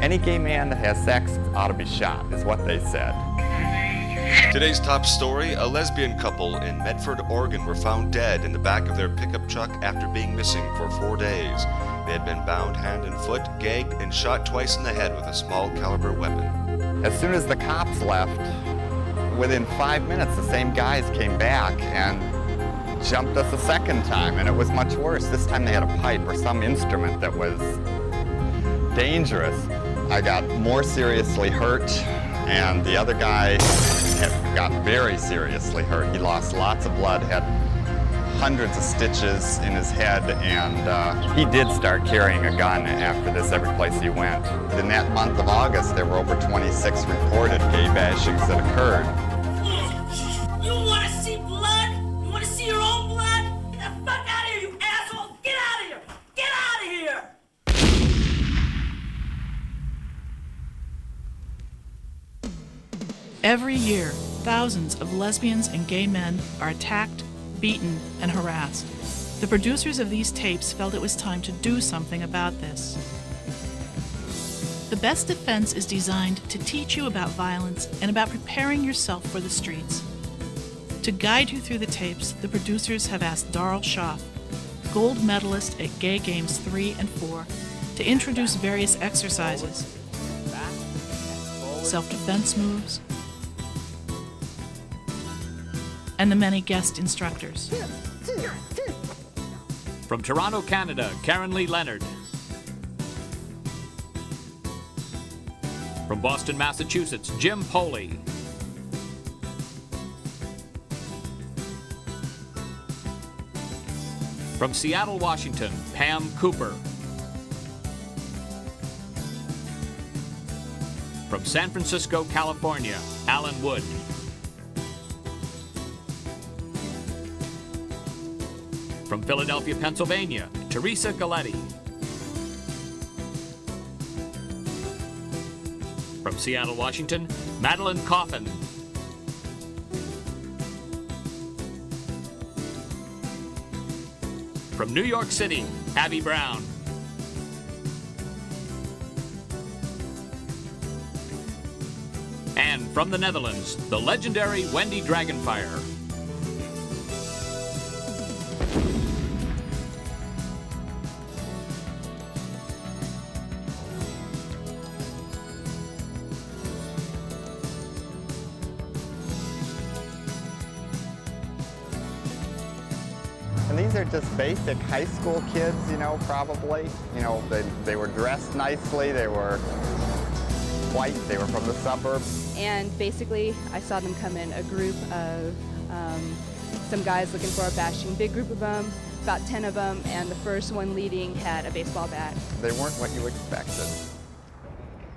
Any gay man that has sex ought to be shot, is what they said. Today's top story, a lesbian couple in Medford, Oregon were found dead in the back of their pickup truck after being missing for 4 days. They had been bound hand and foot, gagged, and shot twice in the head with a small caliber weapon. As soon as the cops left, within 5 minutes the same guys came back and jumped us a second time, and it was much worse. This time they had a pipe or some instrument that was dangerous. I got more seriously hurt, and the other guy got very seriously hurt. He lost lots of blood, had hundreds of stitches in his head, and he did start carrying a gun after this every place he went. In that month of August, there were over 26 reported gay bashings that occurred. You want to see blood? You want to see your own blood? Get the fuck out of here, you asshole! Get out of here! Get out of here! Every year, thousands of lesbians and gay men are attacked, beaten, and harassed. The producers of these tapes felt it was time to do something about this. The Best Defense is designed to teach you about violence and about preparing yourself for the streets. To guide you through the tapes, the producers have asked Darrell Schaff, gold medalist at Gay Games 3 and 4, to introduce various exercises, self-defense moves, and the many guest instructors. From Toronto, Canada, Karen Lee Leonard. From Boston, Massachusetts, Jim Poley. From Seattle, Washington, Pam Cooper. From San Francisco, California, Alan Wood. From Philadelphia, Pennsylvania, Teresa Galletti. From Seattle, Washington, Madeline Coffin. From New York City, Abby Brown. And from the Netherlands, the legendary Wendy Dragonfire. And these are just basic high school kids, you know, probably. You know, they were dressed nicely, they were white, they were from the suburbs. And basically, I saw them come in, a group of some guys looking for a bashing, big group of them, about 10 of them, and the first one leading had a baseball bat. They weren't what you expected.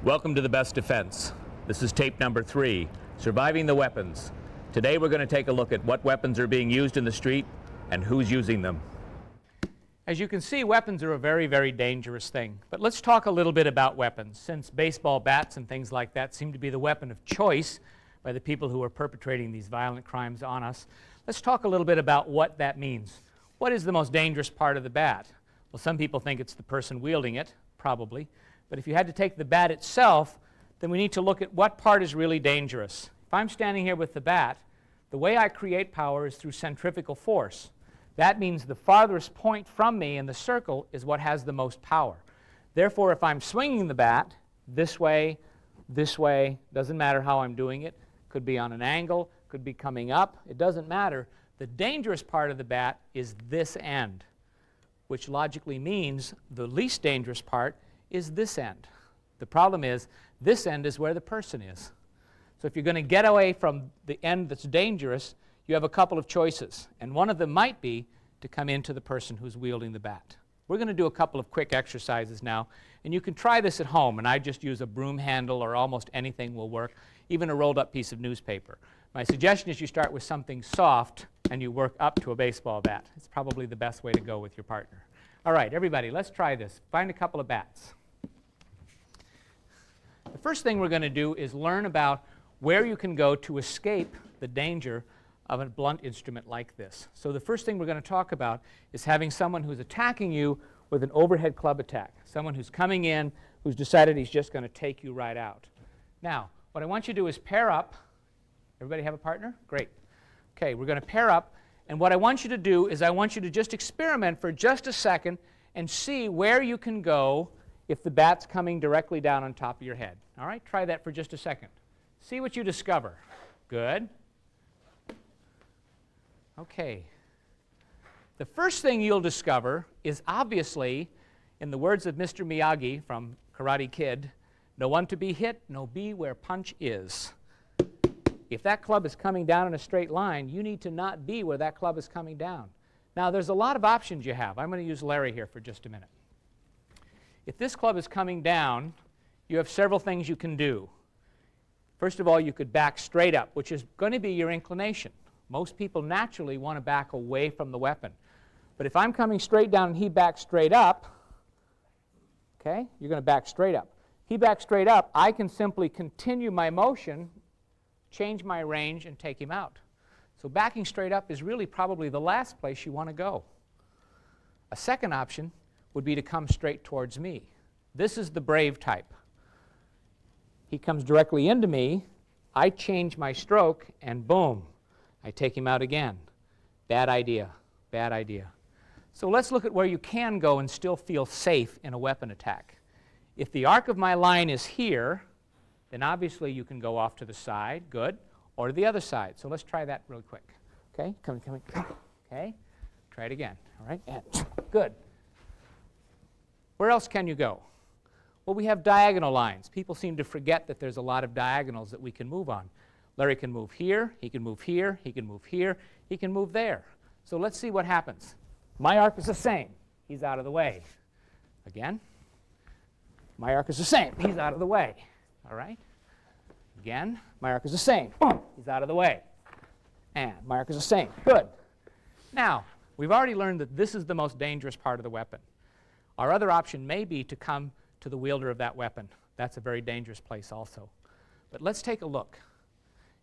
Welcome to The Best Defense. This is tape number 3, Surviving the Weapons. Today we're going to take a look at what weapons are being used in the street and who's using them. As you can see, weapons are a very, very dangerous thing. But let's talk a little bit about weapons, since baseball bats and things like that seem to be the weapon of choice by the people who are perpetrating these violent crimes on us. Let's talk a little bit about what that means. What is the most dangerous part of the bat? Well, some people think it's the person wielding it, probably. But if you had to take the bat itself, then we need to look at what part is really dangerous. If I'm standing here with the bat, the way I create power is through centrifugal force. That means the farthest point from me in the circle is what has the most power. Therefore, if I'm swinging the bat this way, doesn't matter how I'm doing it, could be on an angle, could be coming up, it doesn't matter. The dangerous part of the bat is this end, which logically means the least dangerous part is this end. The problem is this end is where the person is. So if you're going to get away from the end that's dangerous, you have a couple of choices, and one of them might be to come into the person who's wielding the bat. We're going to do a couple of quick exercises now, and you can try this at home, and I just use a broom handle or almost anything will work, even a rolled up piece of newspaper. My suggestion is you start with something soft and you work up to a baseball bat. It's probably the best way to go with your partner. All right, everybody, let's try this. Find a couple of bats. The first thing we're going to do is learn about where you can go to escape the danger of a blunt instrument like this. So the first thing we're going to talk about is having someone who's attacking you with an overhead club attack, someone who's coming in who's decided he's just going to take you right out. Now, what I want you to do is pair up. Everybody have a partner? Great. Okay, we're going to pair up. And what I want you to do is I want you to just experiment for just a second and see where you can go if the bat's coming directly down on top of your head. All right, try that for just a second. See what you discover. Good. Okay. The first thing you'll discover is obviously, in the words of Mr. Miyagi from Karate Kid, no one to be hit, no be where punch is. If that club is coming down in a straight line, you need to not be where that club is coming down. Now, there's a lot of options you have. I'm going to use Larry here for just a minute. If this club is coming down, you have several things you can do. First of all, you could back straight up, which is going to be your inclination. Most people naturally want to back away from the weapon. But if I'm coming straight down and he backs straight up, okay, you're going to back straight up. He backs straight up, I can simply continue my motion, change my range, and take him out. So backing straight up is really probably the last place you want to go. A second option would be to come straight towards me. This is the brave type. He comes directly into me, I change my stroke, and boom, I take him out again. Bad idea, bad idea. So let's look at where you can go and still feel safe in a weapon attack. If the arc of my line is here, then obviously you can go off to the side, good, or to the other side. So let's try that really quick. Okay, come. Okay, try it again, all right, and good. Where else can you go? Well, we have diagonal lines. People seem to forget that there's a lot of diagonals that we can move on. Larry can move here, he can move here, he can move here, he can move there. So let's see what happens. My arc is the same. He's out of the way. Again. My arc is the same. He's out of the way. All right? Again, my arc is the same. Boom. He's out of the way. And my arc is the same. Good. Now, we've already learned that this is the most dangerous part of the weapon. Our other option may be to come to the wielder of that weapon. That's a very dangerous place also. But let's take a look.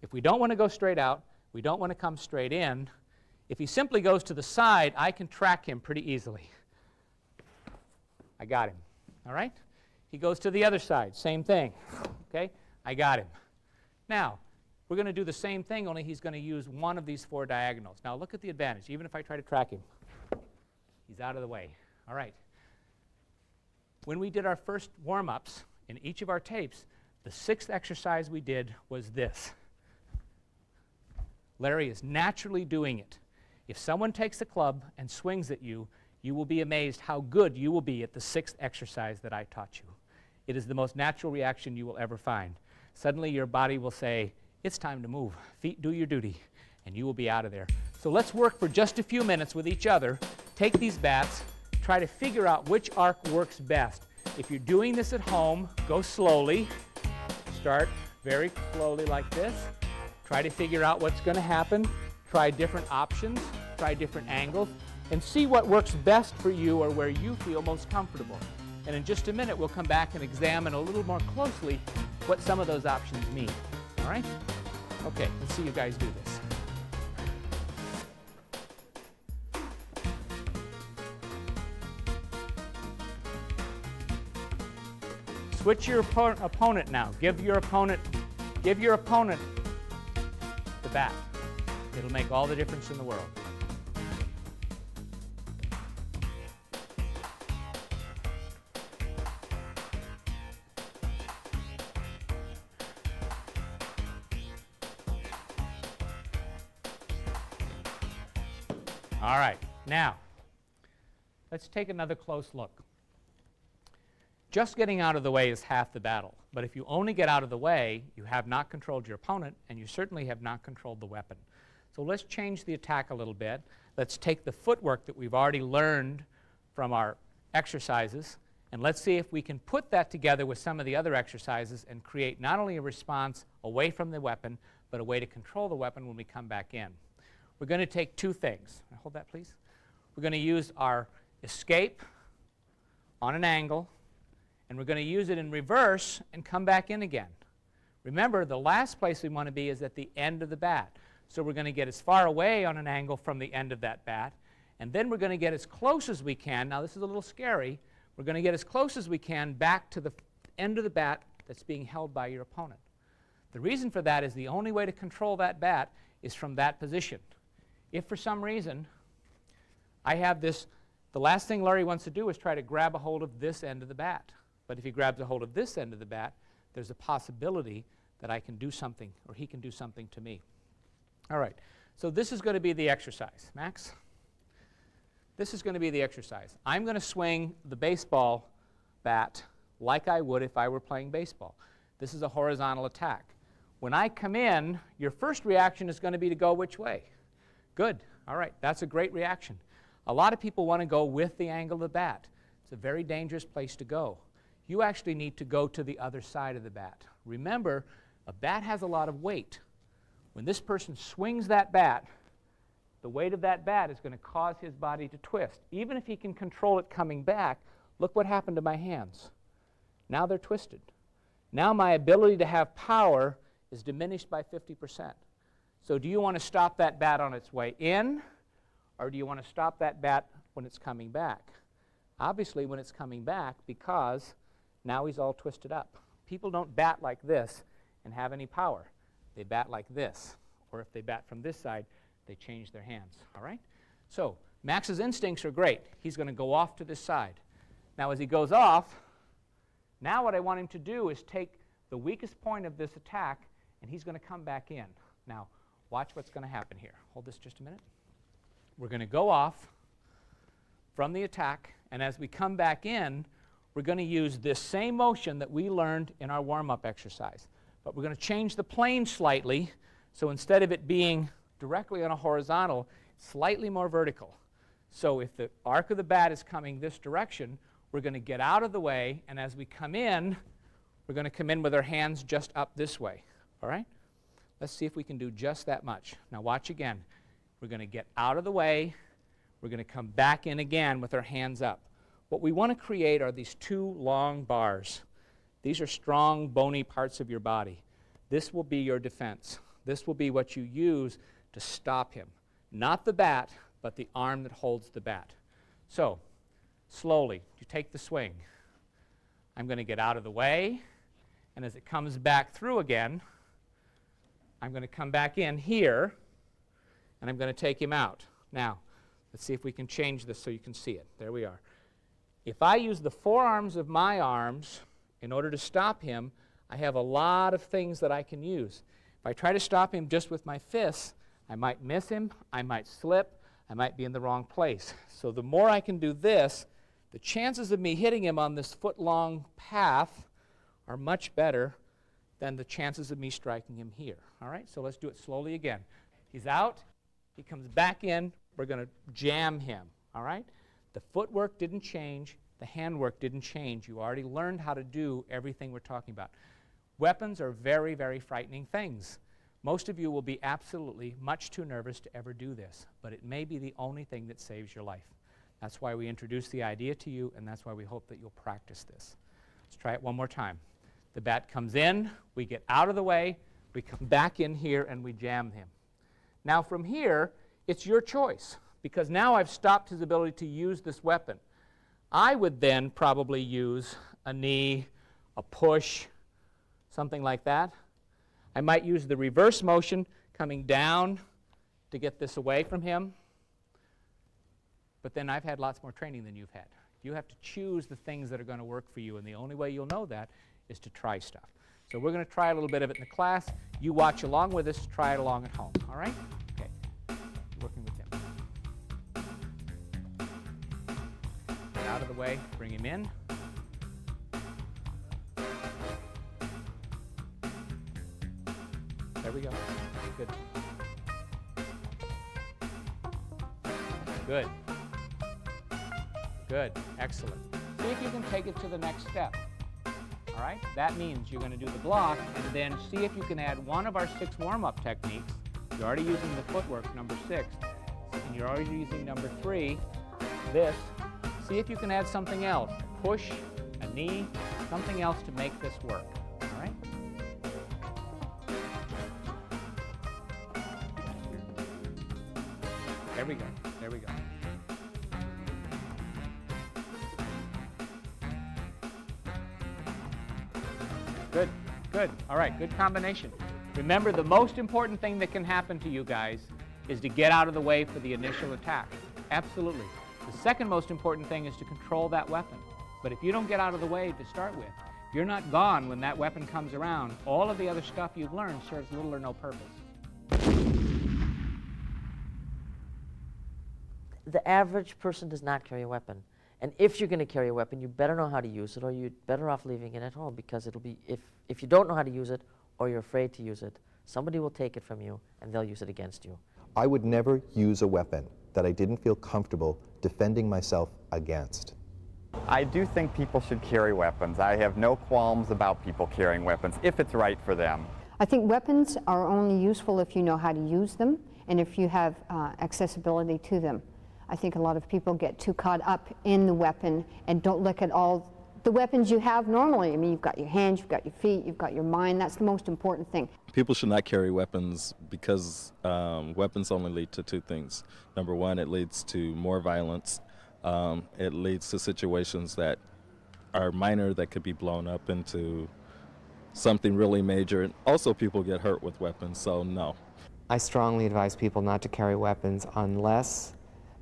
If we don't want to go straight out, we don't want to come straight in, if he simply goes to the side, I can track him pretty easily. I got him. All right? He goes to the other side, same thing. Okay? I got him. Now, we're going to do the same thing, only he's going to use one of these four diagonals. Now, look at the advantage. Even if I try to track him, he's out of the way. All right. When we did our first warm-ups in each of our tapes, the sixth exercise we did was this. Larry is naturally doing it. If someone takes a club and swings at you, you will be amazed how good you will be at the sixth exercise that I taught you. It is the most natural reaction you will ever find. Suddenly your body will say, it's time to move. Feet, do your duty, and you will be out of there. So let's work for just a few minutes with each other. Take these bats, try to figure out which arc works best. If you're doing this at home, go slowly. Start very slowly like this. Try to figure out what's going to happen. Try different options, try different angles, and see what works best for you or where you feel most comfortable. And in just a minute, we'll come back and examine a little more closely what some of those options mean. All right? Okay, let's see you guys do this. Switch your opponent now. Give your opponent the bat. It'll make all the difference in the world. All right, now, let's take another close look. Just getting out of the way is half the battle. But if you only get out of the way, you have not controlled your opponent, and you certainly have not controlled the weapon. So let's change the attack a little bit. Let's take the footwork that we've already learned from our exercises, and let's see if we can put that together with some of the other exercises and create not only a response away from the weapon, but a way to control the weapon when we come back in. We're going to take two things. Hold that, please. We're going to use our escape on an angle, and we're going to use it in reverse and come back in again. Remember, the last place we want to be is at the end of the bat. So we're going to get as far away on an angle from the end of that bat, and then we're going to get as close as we can. Now, this is a little scary. We're going to get as close as we can back to the end of the bat that's being held by your opponent. The reason for that is the only way to control that bat is from that position. If for some reason I have this, the last thing Larry wants to do is try to grab a hold of this end of the bat. But if he grabs a hold of this end of the bat, there's a possibility that I can do something, or he can do something to me. All right, so this is going to be the exercise. Max? This is going to be the exercise. I'm going to swing the baseball bat like I would if I were playing baseball. This is a horizontal attack. When I come in, your first reaction is going to be to go which way? Good. All right, that's a great reaction. A lot of people want to go with the angle of the bat. It's a very dangerous place to go. You actually need to go to the other side of the bat. Remember, a bat has a lot of weight. When this person swings that bat, the weight of that bat is going to cause his body to twist. Even if he can control it coming back, look what happened to my hands. Now they're twisted. Now my ability to have power is diminished by 50%. So do you want to stop that bat on its way in, or do you want to stop that bat when it's coming back? Obviously when it's coming back, because now he's all twisted up. People don't bat like this and have any power. They bat like this, or if they bat from this side, they change their hands, all right? So Max's instincts are great. He's going to go off to this side. Now as he goes off, now what I want him to do is take the weakest point of this attack, and he's going to come back in. Now watch what's going to happen here. Hold this just a minute. We're going to go off from the attack, and as we come back in, we're going to use this same motion that we learned in our warm-up exercise. But we're going to change the plane slightly, so instead of it being directly on a horizontal, slightly more vertical. So if the arc of the bat is coming this direction, we're going to get out of the way, and as we come in, we're going to come in with our hands just up this way. All right? Let's see if we can do just that much. Now watch again. We're going to get out of the way. We're going to come back in again with our hands up. What we want to create are these two long bars. These are strong, bony parts of your body. This will be your defense. This will be what you use to stop him. Not the bat, but the arm that holds the bat. So, slowly, you take the swing. I'm going to get out of the way, and as it comes back through again, I'm going to come back in here, and I'm going to take him out. Now, let's see if we can change this so you can see it. There we are. If I use the forearms of my arms in order to stop him, I have a lot of things that I can use. If I try to stop him just with my fists, I might miss him, I might slip, I might be in the wrong place. So the more I can do this, the chances of me hitting him on this foot-long path are much better than the chances of me striking him here. All right, so let's do it slowly again. He's out, he comes back in, we're going to jam him. All right? The footwork didn't change, the handwork didn't change. You already learned how to do everything we're talking about. Weapons are very, very frightening things. Most of you will be absolutely much too nervous to ever do this, but it may be the only thing that saves your life. That's why we introduced the idea to you, and that's why we hope that you'll practice this. Let's try it one more time. The bat comes in, we get out of the way, we come back in here, and we jam him. Now from here, it's your choice, because now I've stopped his ability to use this weapon. I would then probably use a knee, a push, something like that. I might use the reverse motion coming down to get this away from him. But then I've had lots more training than you've had. You have to choose the things that are going to work for you, and the only way you'll know that is to try stuff. So we're going to try a little bit of it in the class. You watch along with us, try it along at home. All right? Okay. Working with him. Get out of the way, bring him in. There we go. Good. Good. Good. Excellent. See if you can take it to the next step. All right? That means you're going to do the block, and then see if you can add one of our 6 warm-up techniques. You're already using the footwork, number 6, and you're already using number 3, this. See if you can add something else. Push, a knee, something else to make this work. All right? There we go. There we go. Good, good. All right, good combination. Remember, the most important thing that can happen to you guys is to get out of the way for the initial attack. Absolutely. The second most important thing is to control that weapon. But if you don't get out of the way to start with, if you're not gone when that weapon comes around, all of the other stuff you've learned serves little or no purpose. The average person does not carry a weapon. And if you're going to carry a weapon, you better know how to use it, or you're better off leaving it at home, because it'll be, if you don't know how to use it, or you're afraid to use it, somebody will take it from you and they'll use it against you. I would never use a weapon that I didn't feel comfortable defending myself against. I do think people should carry weapons. I have no qualms about people carrying weapons if it's right for them. I think weapons are only useful if you know how to use them and if you have accessibility to them. I think a lot of people get too caught up in the weapon and don't look at all the weapons you have normally. I mean, you've got your hands, you've got your feet, you've got your mind. That's the most important thing. People should not carry weapons because weapons only lead to two things. Number one, it leads to more violence. It leads to situations that are minor that could be blown up into something really major. And also, people get hurt with weapons, so no. I strongly advise people not to carry weapons unless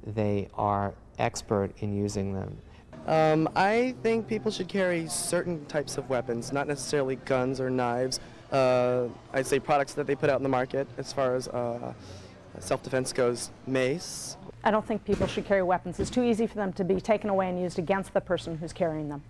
they are expert in using them. I think people should carry certain types of weapons, not necessarily guns or knives. I'd say products that they put out in the market as far as self-defense goes, mace. I don't think people should carry weapons. It's too easy for them to be taken away and used against the person who's carrying them.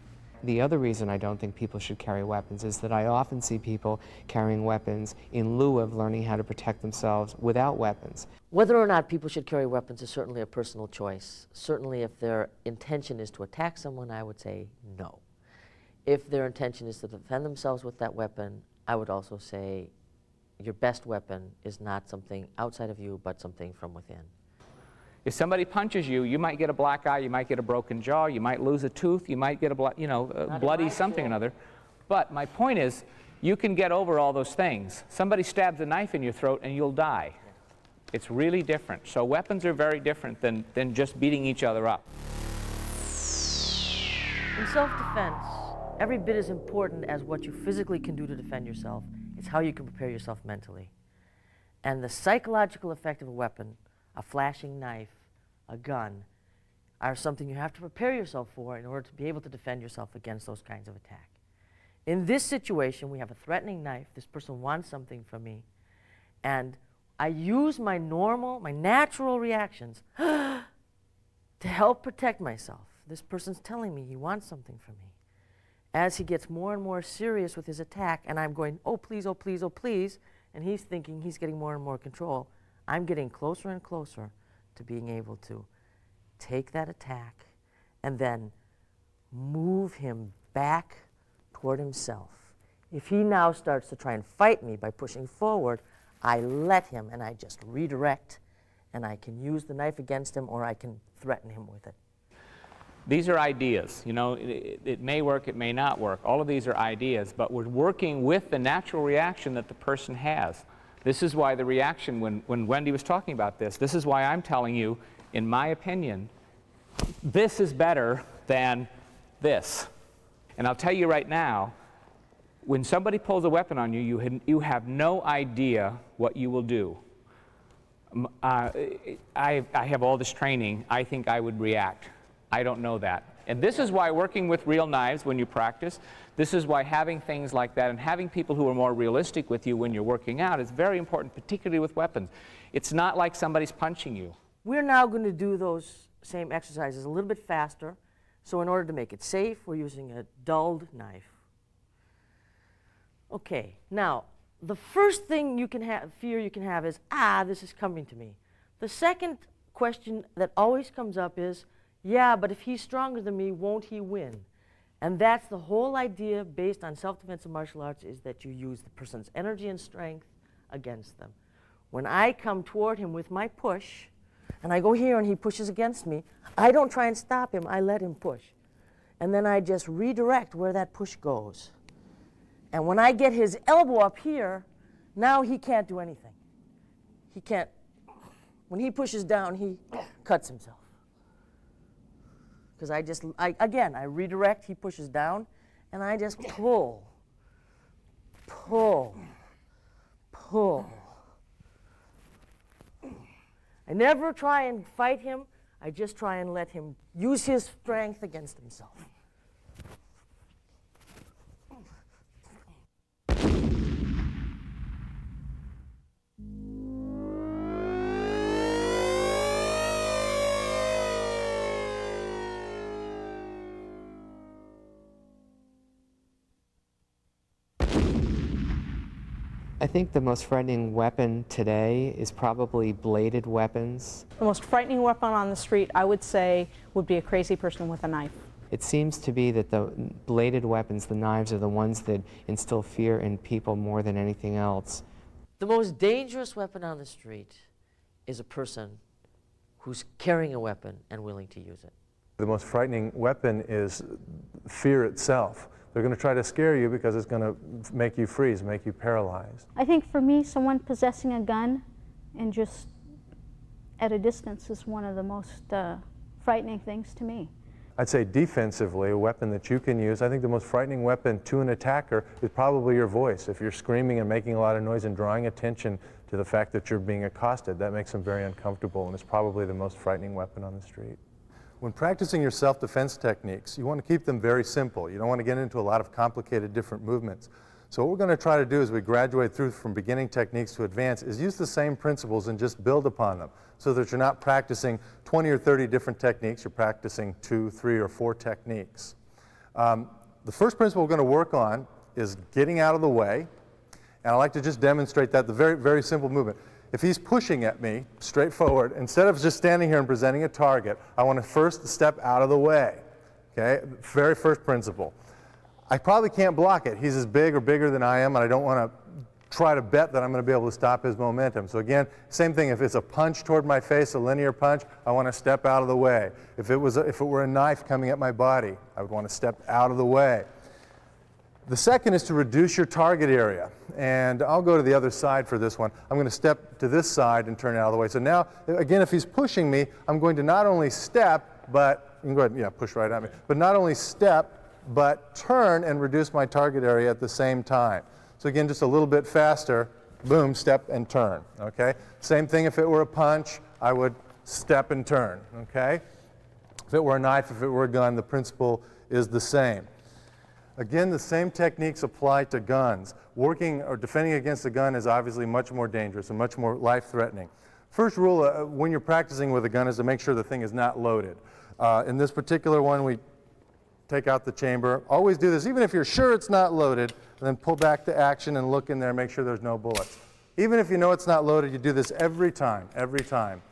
The other reason I don't think people should carry weapons is that I often see people carrying weapons in lieu of learning how to protect themselves without weapons. Whether or not people should carry weapons is certainly a personal choice. Certainly if their intention is to attack someone, I would say no. If their intention is to defend themselves with that weapon, I would also say your best weapon is not something outside of you, but something from within. If somebody punches you, you might get a black eye, you might get a broken jaw, you might lose a tooth, you might get a bloody something or another. But my point is, you can get over all those things. Somebody stabs a knife in your throat and you'll die. It's really different. So weapons are very different than just beating each other up. In self-defense, every bit as important as what you physically can do to defend yourself is how you can prepare yourself mentally. And the psychological effect of a weapon, a flashing knife, a gun, are something you have to prepare yourself for in order to be able to defend yourself against those kinds of attack. In this situation, we have a threatening knife. This person wants something from me. And I use my natural reactions to help protect myself. This person's telling me he wants something from me. As he gets more and more serious with his attack, and I'm going, oh, please, oh, please, oh, please, and he's thinking he's getting more and more control, I'm getting closer and closer to being able to take that attack and then move him back toward himself. If he now starts to try and fight me by pushing forward, I let him and I just redirect, and I can use the knife against him or I can threaten him with it. These are ideas. You know, it may work, it may not work. All of these are ideas, but we're working with the natural reaction that the person has. This is why the reaction, when Wendy was talking about this is why I'm telling you, in my opinion, this is better than this. And I'll tell you right now, when somebody pulls a weapon on you, you have no idea what you will do. I have all this training. I think I would react. I don't know that. And this is why working with real knives when you practice, this is why having things like that and having people who are more realistic with you when you're working out is very important, particularly with weapons. It's not like somebody's punching you. We're now going to do those same exercises a little bit faster. So in order to make it safe, we're using a dulled knife. Okay, now, the first thing you can fear you can have is, this is coming to me. The second question that always comes up is, yeah, but if he's stronger than me, won't he win? And that's the whole idea based on self-defense and martial arts, is that you use the person's energy and strength against them. When I come toward him with my push, and I go here and he pushes against me, I don't try and stop him, I let him push. And then I just redirect where that push goes. And when I get his elbow up here, now he can't do anything. He can't, when he pushes down, he cuts himself. Because I redirect, he pushes down, and I just pull pull, pull. I never try and fight him. I just try and let him use his strength against himself. I think the most frightening weapon today is probably bladed weapons. The most frightening weapon on the street, I would say, would be a crazy person with a knife. It seems to be that the bladed weapons, the knives, are the ones that instill fear in people more than anything else. The most dangerous weapon on the street is a person who's carrying a weapon and willing to use it. The most frightening weapon is fear itself. They're going to try to scare you because it's going to make you freeze, make you paralyzed. I think for me, someone possessing a gun and just at a distance is one of the most frightening things to me. I'd say defensively, a weapon that you can use. I think the most frightening weapon to an attacker is probably your voice. If you're screaming and making a lot of noise and drawing attention to the fact that you're being accosted, that makes them very uncomfortable, and it's probably the most frightening weapon on the street. When practicing your self-defense techniques, you want to keep them very simple. You don't want to get into a lot of complicated different movements. So what we're going to try to do as we graduate through from beginning techniques to advanced is use the same principles and just build upon them so that you're not practicing 20 or 30 different techniques, you're practicing 2, 3, or 4 techniques. The first principle we're going to work on is getting out of the way, and I like to just demonstrate that, the very, very simple movement. If he's pushing at me, straight forward, instead of just standing here and presenting a target, I want to first step out of the way, okay? Very first principle. I probably can't block it. He's as big or bigger than I am, and I don't want to try to bet that I'm going to be able to stop his momentum. So again, same thing, if it's a punch toward my face, a linear punch, I want to step out of the way. If it were a knife coming at my body, I would want to step out of the way. The second is to reduce your target area. And I'll go to the other side for this one. I'm going to step to this side and turn it out of the way. So now, again, if he's pushing me, I'm going to not only step, but, you can go ahead and push right at me, but not only step, but turn and reduce my target area at the same time. So again, just a little bit faster, boom, step and turn, okay? Same thing if it were a punch, I would step and turn, okay? If it were a knife, if it were a gun, the principle is the same. Again, the same techniques apply to guns. Working or defending against a gun is obviously much more dangerous and much more life-threatening. First rule when you're practicing with a gun is to make sure the thing is not loaded. In this particular one, we take out the chamber. Always do this, even if you're sure it's not loaded, and then pull back to action and look in there and make sure there's no bullets. Even if you know it's not loaded, you do this every time, every time.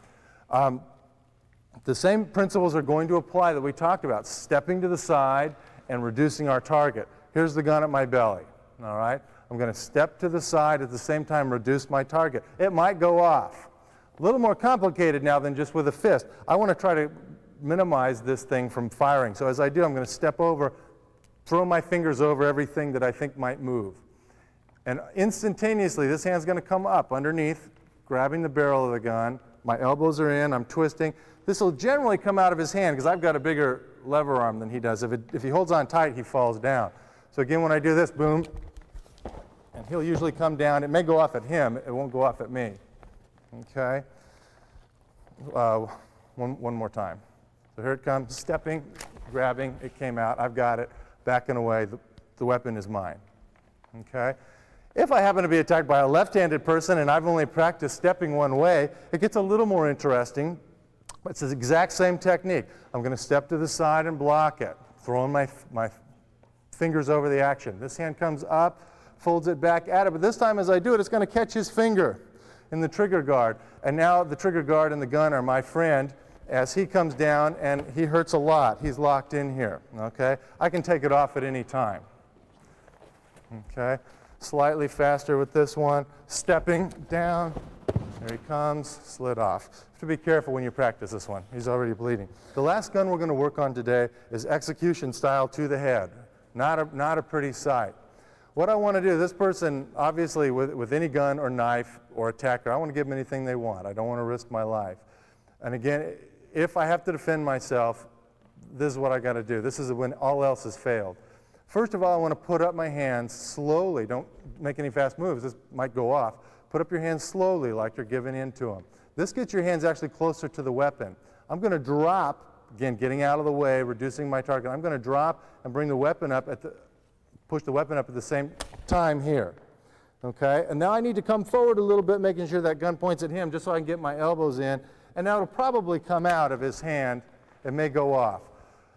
The same principles are going to apply that we talked about, stepping to the side and reducing our target. Here's the gun at my belly, all right? I'm going to step to the side at the same time reduce my target. It might go off. A little more complicated now than just with a fist. I want to try to minimize this thing from firing. So as I do, I'm going to step over, throw my fingers over everything that I think might move. And instantaneously, this hand's going to come up underneath, grabbing the barrel of the gun. My elbows are in, I'm twisting. This will generally come out of his hand because I've got a bigger lever arm than he does. If he holds on tight, he falls down. So again, when I do this, boom, and he'll usually come down. It may go off at him, it won't go off at me. Okay? One more time. So here it comes, stepping, grabbing, it came out, I've got it, backing away, the weapon is mine. Okay? If I happen to be attacked by a left-handed person and I've only practiced stepping one way, it gets a little more interesting. It's the exact same technique. I'm going to step to the side and block it, throwing my fingers over the action. This hand comes up, folds it back at it, but this time as I do it, it's going to catch his finger in the trigger guard. And now the trigger guard and the gun are my friend as he comes down, and he hurts a lot. He's locked in here, okay? I can take it off at any time, okay? Slightly faster with this one, stepping down. There he comes, slid off. You have to be careful when you practice this one. He's already bleeding. The last gun we're going to work on today is execution style to the head. Not a pretty sight. What I want to do, this person, obviously with any gun or knife or attacker, I want to give them anything they want. I don't want to risk my life. And again, if I have to defend myself, this is what I got to do. This is when all else has failed. First of all, I want to put up my hands slowly. Don't make any fast moves. This might go off. Put up your hands slowly like you're giving in to them. This gets your hands actually closer to the weapon. I'm going to drop, again, getting out of the way, reducing my target. I'm going to drop and bring the weapon up push the weapon up at the same time here. Okay? And now I need to come forward a little bit, making sure that gun points at him just so I can get my elbows in. And now it'll probably come out of his hand. It may go off.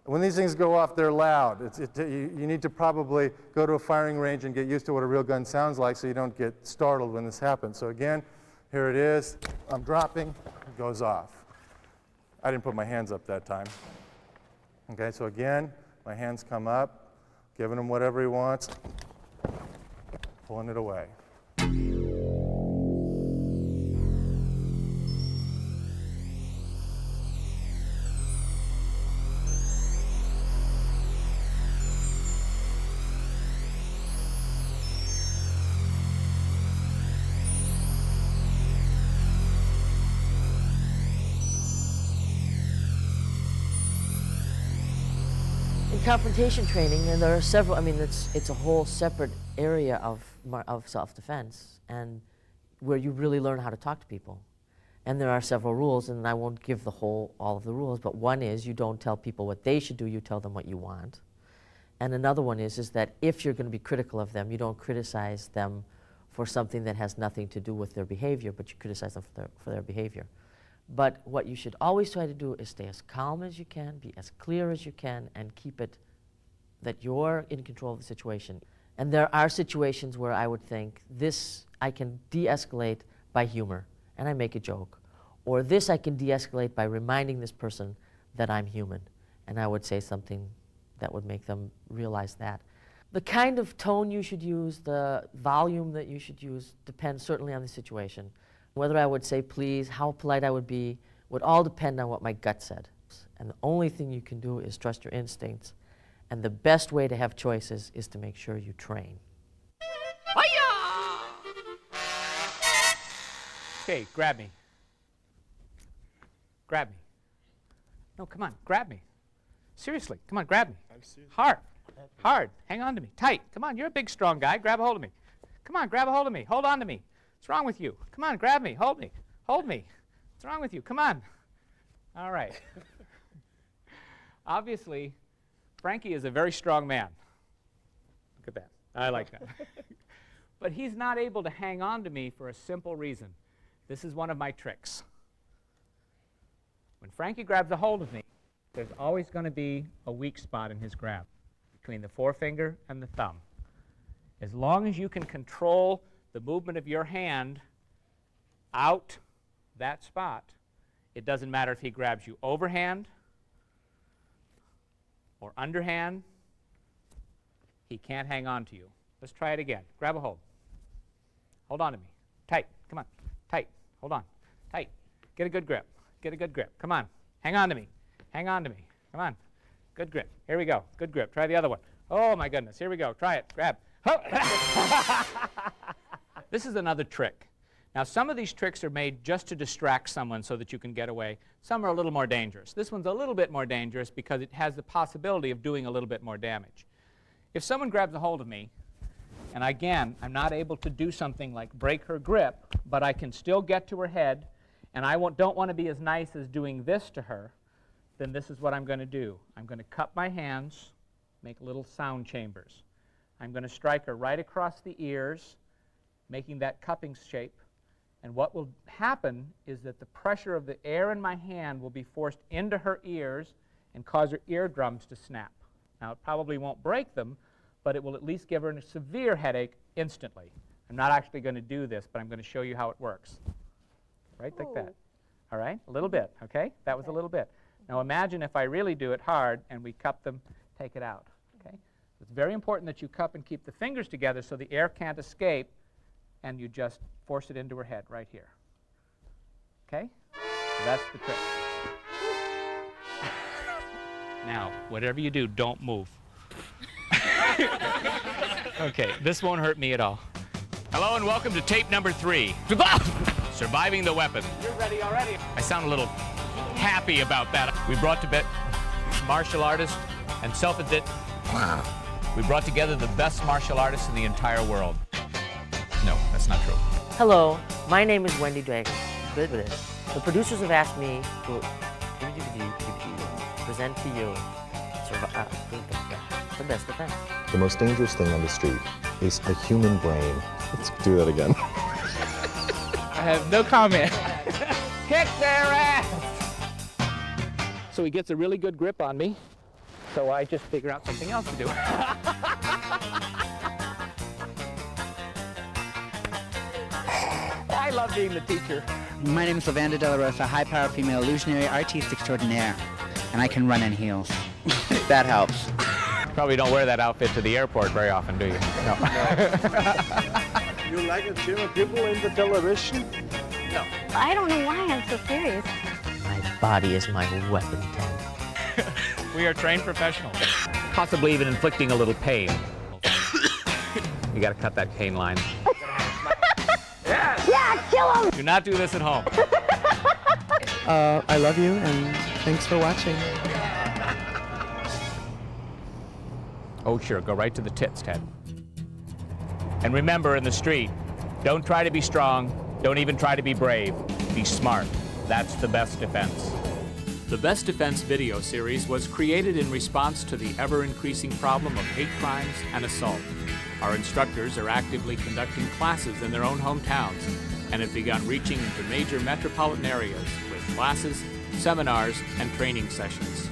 When these things go off, they're loud. You need to probably go to a firing range and get used to what a real gun sounds like so you don't get startled when this happens. So again, here it is. I'm dropping. It goes off. I didn't put my hands up that time. Okay, so again, my hands come up, giving him whatever he wants, pulling it away. Confrontation training, and there are several. I mean, it's a whole separate area of self-defense, and where you really learn how to talk to people. And there are several rules, and I won't give all of the rules, but one is you don't tell people what they should do, you tell them what you want. And another one is that if you're going to be critical of them, you don't criticize them for something that has nothing to do with their behavior, but you criticize them for their behavior. But what you should always try to do is stay as calm as you can, be as clear as you can, and keep it that you're in control of the situation. And there are situations where I would think, this I can de-escalate by humor, and I make a joke. Or this I can de-escalate by reminding this person that I'm human. And I would say something that would make them realize that. The kind of tone you should use, the volume that you should use, depends certainly on the situation. Whether I would say please, how polite I would be, would all depend on what my gut said. And the only thing you can do is trust your instincts. And the best way to have choices is to make sure you train. Okay, grab me. Grab me. No, come on, grab me. Seriously, come on, grab me. Hard, hard. Hang on to me, tight. Come on, you're a big, strong guy. Grab a hold of me. Come on, grab a hold of me. Hold on to me. What's wrong with you? Come on, grab me. Hold me. Hold me. What's wrong with you? Come on. All right. Obviously, Frankie is a very strong man. Look at that. I like that. But he's not able to hang on to me for a simple reason. This is one of my tricks. When Frankie grabs a hold of me, there's always going to be a weak spot in his grab between the forefinger and the thumb. As long as you can control the movement of your hand out that spot, it doesn't matter if he grabs you overhand or underhand, he can't hang on to you. Let's try it again. Grab a hold. Hold on to me. Tight. Come on. Tight. Hold on. Tight. Get a good grip. Get a good grip. Come on. Hang on to me. Hang on to me. Come on. Good grip. Here we go. Good grip. Try the other one. Oh, my goodness. Here we go. Try it. Grab. This is another trick. Now, some of these tricks are made just to distract someone so that you can get away. Some are a little more dangerous. This one's a little bit more dangerous because it has the possibility of doing a little bit more damage. If someone grabs a hold of me, and again, I'm not able to do something like break her grip, but I can still get to her head, and I don't want to be as nice as doing this to her, then this is what I'm going to do. I'm going to cup my hands, make little sound chambers. I'm going to strike her right across the ears, making that cupping shape. And what will happen is that the pressure of the air in my hand will be forced into her ears and cause her eardrums to snap. Now, it probably won't break them, but it will at least give her a severe headache instantly. I'm not actually going to do this, but I'm going to show you how it works. Right, like that. All right, a little bit, okay? That was a little bit. Now imagine if I really do it hard and we cup them, take it out, okay? It's very important that you cup and keep the fingers together so the air can't escape, and you just force it into her head right here. Okay? So that's the trick. Now, whatever you do, don't move. Okay, this won't hurt me at all. Hello and welcome to tape number 3. Surviving the weapon. You're ready already. I sound a little happy about that. We brought to bed martial artist and self-admitted We brought together the best martial artists in the entire world. No, that's not true. Hello, my name is Wendy Dragon. The producers have asked me to present to you the best defense. The most dangerous thing on the street is a human brain. Let's do that again. I have no comment. Kick their ass! So he gets a really good grip on me, so I just figure out something else to do. I love being the teacher. My name is Lavanda De La Rosa, high-power female illusionary artiste extraordinaire, and I can run in heels. That helps. Probably don't wear that outfit to the airport very often, do you? No. You like a team of people in the television? No. I don't know why I'm so serious. My body is my weapon, Ted. We are trained professionals. Possibly even inflicting a little pain. You gotta cut that cane line. Yeah, kill him! Do not do this at home. I love you, and thanks for watching. Oh, sure, go right to the tits, Ted. And remember, in the street, don't try to be strong, don't even try to be brave. Be smart. That's the best defense. The Best Defense video series was created in response to the ever-increasing problem of hate crimes and assault. Our instructors are actively conducting classes in their own hometowns and have begun reaching into major metropolitan areas with classes, seminars, and training sessions.